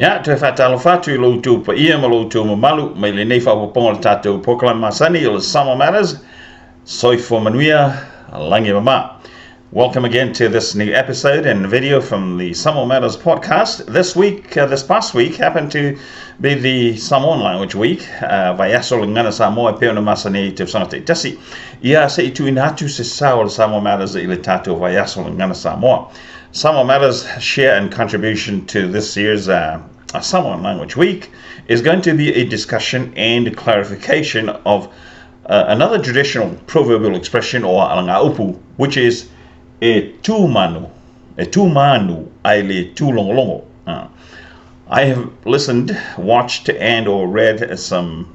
Ia, te whatalo whatu I loutu pa ia ma loutu ma malu, mai le nei whapaponga le tātou proclamasani o le Samoa Matters, soifo manuia, langi mama. Welcome again to this new episode and video from the Samoa Matters podcast. This past week happened to be the Samoan language week. Vai aso le ngana Samoa peona masani te whangata I tasi. Ia se I tuina atu se sao le Samoa Matters I le tātou vai aso le ngana Samoa. Samoa Matters' share and contribution to this year's Samoan Language Week is going to be a discussion and clarification of another traditional proverbial expression or alagaupu, which is e tū manu ai le tū longolongo. I have listened, watched, and or read some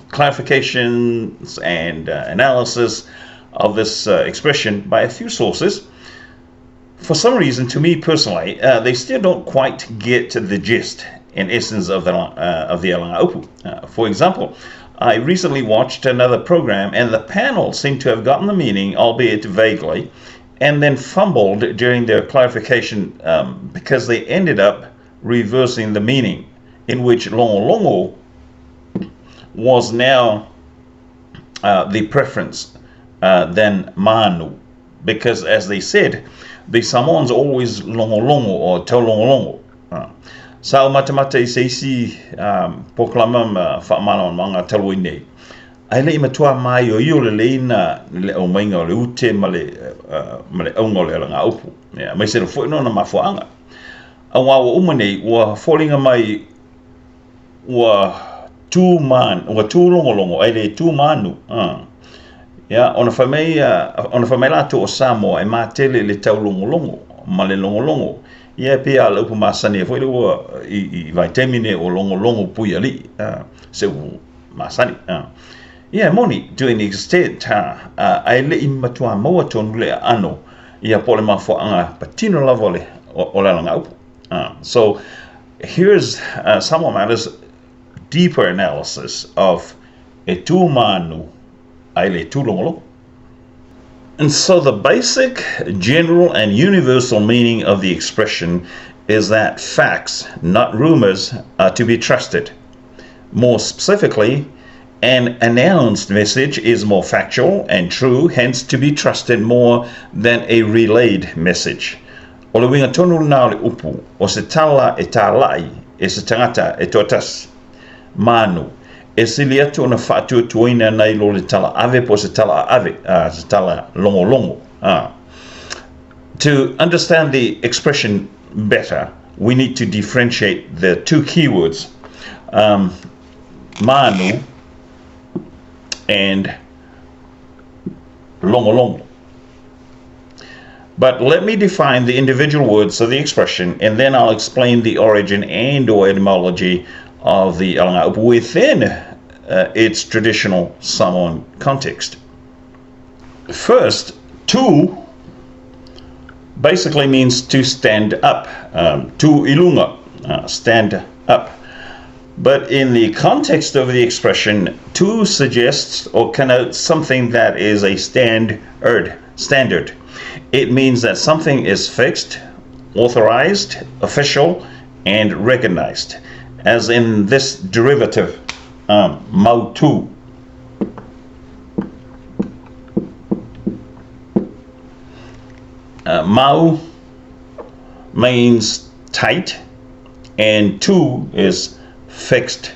clarifications and analysis of this expression by a few sources. For some reason, to me personally, they still don't quite get the gist and essence of the alagaupu. For example, I recently watched another program and the panel seemed to have gotten the meaning, albeit vaguely, and then fumbled during their clarification because they ended up reversing the meaning, in which longolongo was now the preference than Manu, because as they said, the Samoans always longolongo or tau longolongo. Sao matamata I seisi proclamam whaamana mga talui nei. Ai le matua mai o iu le leina le o mainga o le ute ma le aunga o le alagaupu. Mai se le fwoi nona mafuanga. A wā o umanei ua fōlinga mai ua tū longolongo ai le tū manu. Ona whamei lato o Samoa e mātele le tau longolongo, ma le longolongo. Ia pia ala upu masani e fwoi ua I vai temine o longolongo pui ali, se u masani. Ia moni, to an extent, ai le I matua maua tonu le ano, ia pole mafuanga patino lavo le o le alagaupu. So here's Samoa Matters' deeper analysis of e tū manu ai le tū longolongo. And so the basic, general, and universal meaning of the expression is that facts, not rumors, are to be trusted. More specifically, an announced message is more factual and true, hence to be trusted more than a relayed message. O le winga tonu nā le upu, o se tala e tālai, e se tangata e totas. Manu. E sili atu ona whātua tuaina nei lo le tala ave po se tala ave, se tala longolongo. To understand the expression better, we need to differentiate the two keywords, manu and longolongo. But let me define the individual words of the expression, and then I'll explain the origin and or etymology of the alagaupu within its traditional Samoan context. First, tū basically means to stand up, tū ilunga, stand up. But in the context of the expression, tū suggests or connotes something that is a standard. It means that something is fixed, authorized, official, and recognized, as in this derivative, mau tū. Mau means tight, and tū is fixed,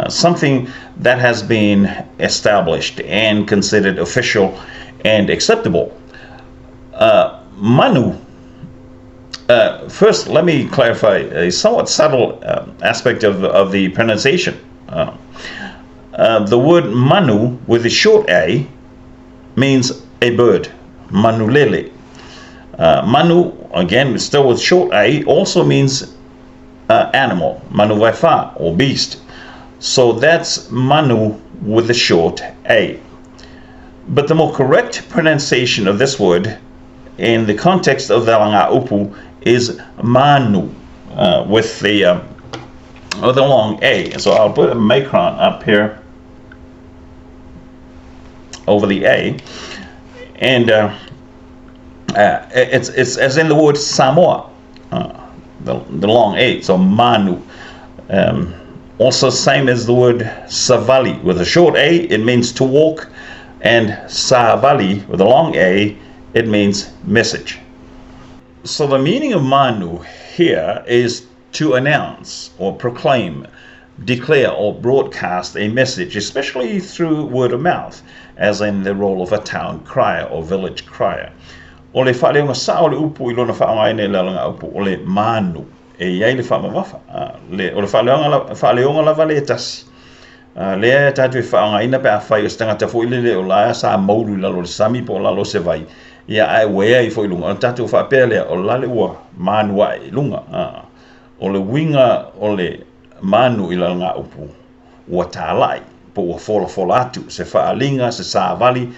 something that has been established and considered official and acceptable. Manu. First, let me clarify a somewhat subtle aspect of the pronunciation. The word manu with a short a means a bird, manulele. Manu, again, still with short a, also means animal, manu waifa, or beast. So that's manu with a short a. But the more correct pronunciation of this word in the context of the alagaupu is manu with the long a. So I'll put a macron up here over the a, and it's as in the word Samoa. the long A, so Manu. Also same as the word savali. With a short A, it means to walk, and savali, with a long A, it means message. So the meaning of Manu here is to announce or proclaim, declare or broadcast a message, especially through word of mouth, as in the role of a town crier or village crier. O le whaaleonga sa o le upu I lona whaangaine le alanga upu o le Manu. E iai le whaamawafa. O le whaaleonga lava le tasi. Lea tatu e whaangaina pe a whai o stangata fo ile o laia sa mauru lalo le sami po lalo se vai. Ia ai wea I fo I lunga. O tatu whaapea lea o lale ua Manu ai lunga. O le winga o le Manu I langa upu. Ua tālai. Po ua fola atu. Se whaalinga, se sāvali.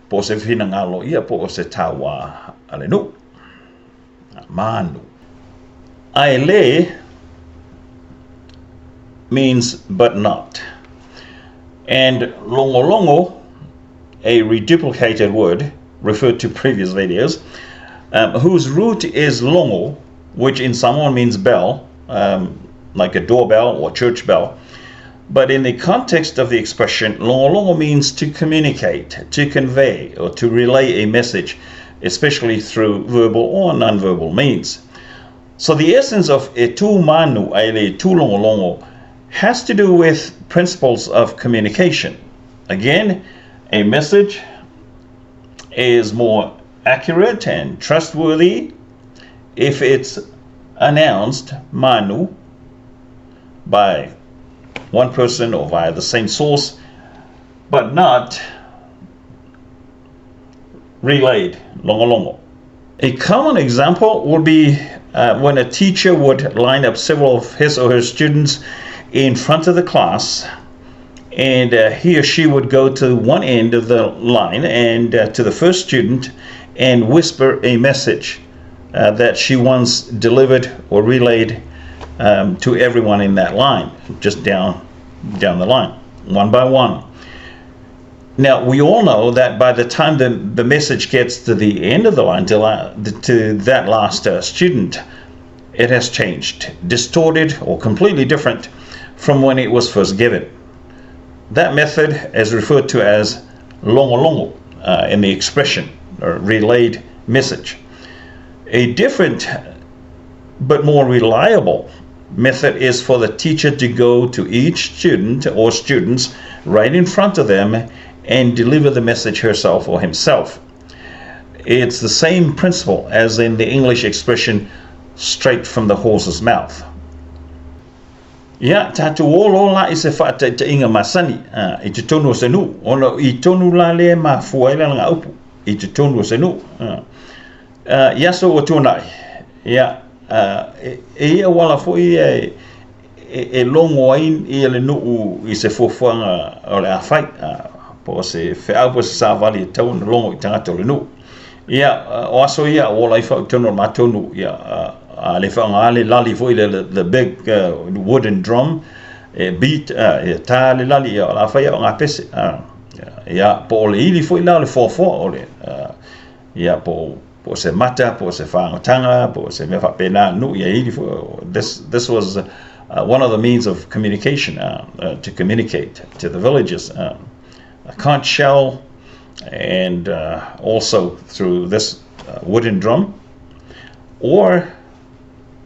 Po se whina ngalo ia po se tawa ale nu. Manu. Aile means but not. And longolongo, a reduplicated word referred to previous videos, whose root is longo, which in Samoan means bell, like a doorbell or church bell. But in the context of the expression, longolongo means to communicate, to convey, or to relay a message, especially through verbal or non-verbal means. So the essence of e tu manu aile tu longolongo has to do with principles of communication. Again, a message is more accurate and trustworthy if it's announced manu by one person or via the same source, but not relayed longolongo. A common example would be when a teacher would line up several of his or her students in front of the class, and he or she would go to one end of the line and to the first student and whisper a message that she once delivered or relayed to everyone in that line, just down the line, one by one. Now, we all know that by the time the message gets to the end of the line, to that last student, it has changed, distorted, or completely different from when it was first given. That method is referred to as longolongo in the expression, or relayed message. A different but more reliable method is for the teacher to go to each student or students right in front of them and deliver the message herself or himself. It's the same principle as in the English expression, straight from the horse's mouth. Ia tatu olo la I se whaata te inga masani I te tonu o se nu. Ono I tonu la le ma fuaila nga upu I te tonu o se nu. Ia so o tūnai. Ia ia wala foi e longo ai I le nuu I se fofuanga o le awhai. Po se wheau po se sāwali e tau na longo I tangata o le nuu. Ia o aso ia o lai whau tonu o mātonu. Ia le whaanga le lali foi the big wooden drum beat tā le lali ia o la whai o ngā pese. Ia po o le ili foi la le fōfō o le. Ia po se mata, po se whaangatanga, po se mea whapena nu ia ili foi. This was one of the means of communication to communicate to the villagers. A conch shell, and also through this wooden drum, or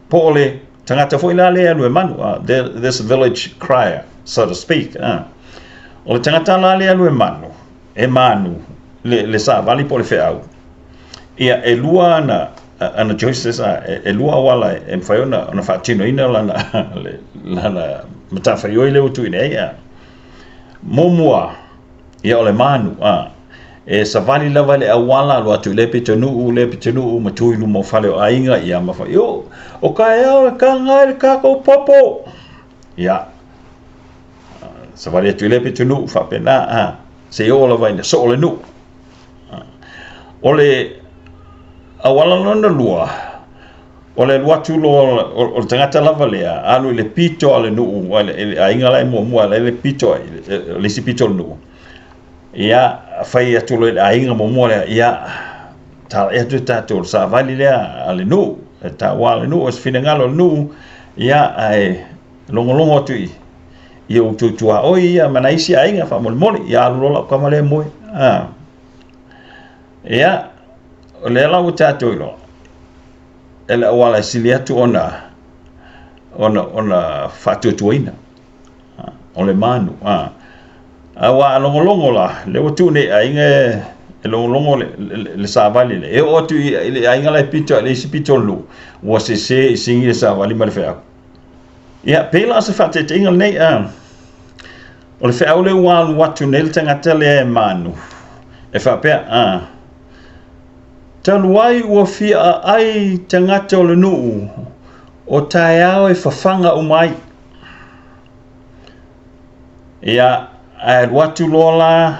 pole tangata foi la le anu Manu, this village crier, so to speak. O le tangata la le anu Manu, Manu le sa vali pole wheau. Ia e lua ana Joyce e lua wala e mwhaiona ona whaatino ina lana matawhaioi leo tu ina ea. Momua ia o le Manu, e sa vali lava le awala lo atu le pitonu matui lu mo fale o ainga ia mawha yo o ka ea ka ngai le kako popo ia sa vali atu le pitonu whapena se o la vaina so o le nu o le awala lona lua o le lua tulo o le tangata lava lea alu le pito ale nu ainga lai mua le pito le si pito nu ia fai atu le ainga mo ia tal e tu tatu sa vali lea ale nu ta wale nu os finangalo nu ia ai longo tu ia utua o ia manaisi ainga fa mol ia lola kamale moi ia le la utato ilo ele wala siliatu ona fatutuina ole manu awa longo la le watu ne ainga longo le savali le o tu ainga la pito le pito lu wo se singi savali mal fa ya pela se fatete ingal nei o le fa ole watu nel tangata le manu e fa pe taluai ua fia ai tangata o le nuu o taiao e fafanga umai ia ai watu lola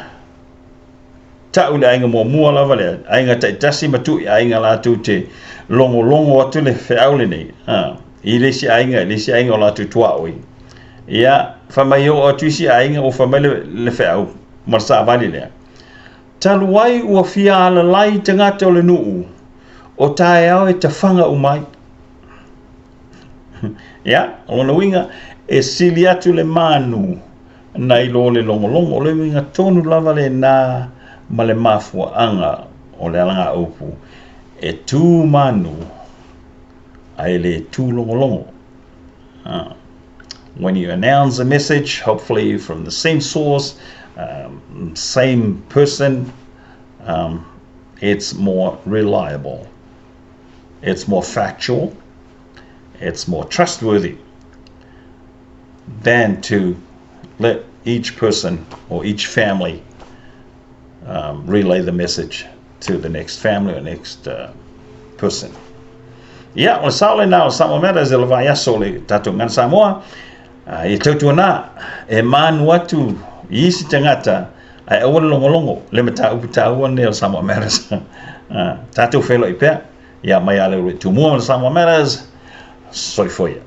tau le ainga mua lava le ainga taitasi matu i ainga la tu te longo atu le feaule nei i le si ainga o la tu tuaoi ia famai o atu si ainga o famai le feau marsa vali le taluai ua fia ala lai tangata o le nuu o taiao e tafanga umai ia ona winga e sili atu le manu na ilo le longo le winga tonu lava le na ma le mafuaanga o le alagaupu e tū manu ai le tū longo when you announce a message, hopefully from the same source, same person, it's more reliable, it's more factual, it's more trustworthy than to let each person or each family relay the message to the next family or next person. Yeah, o saole na o Samoa mera ze lava yaso le tatu ngan Samoa i tautu na e manu atu i isi tangata ai awala longo le mata upita ne o Samoa mera tatu felo i pea ia mai ale tu mo Samoa mera soy foia.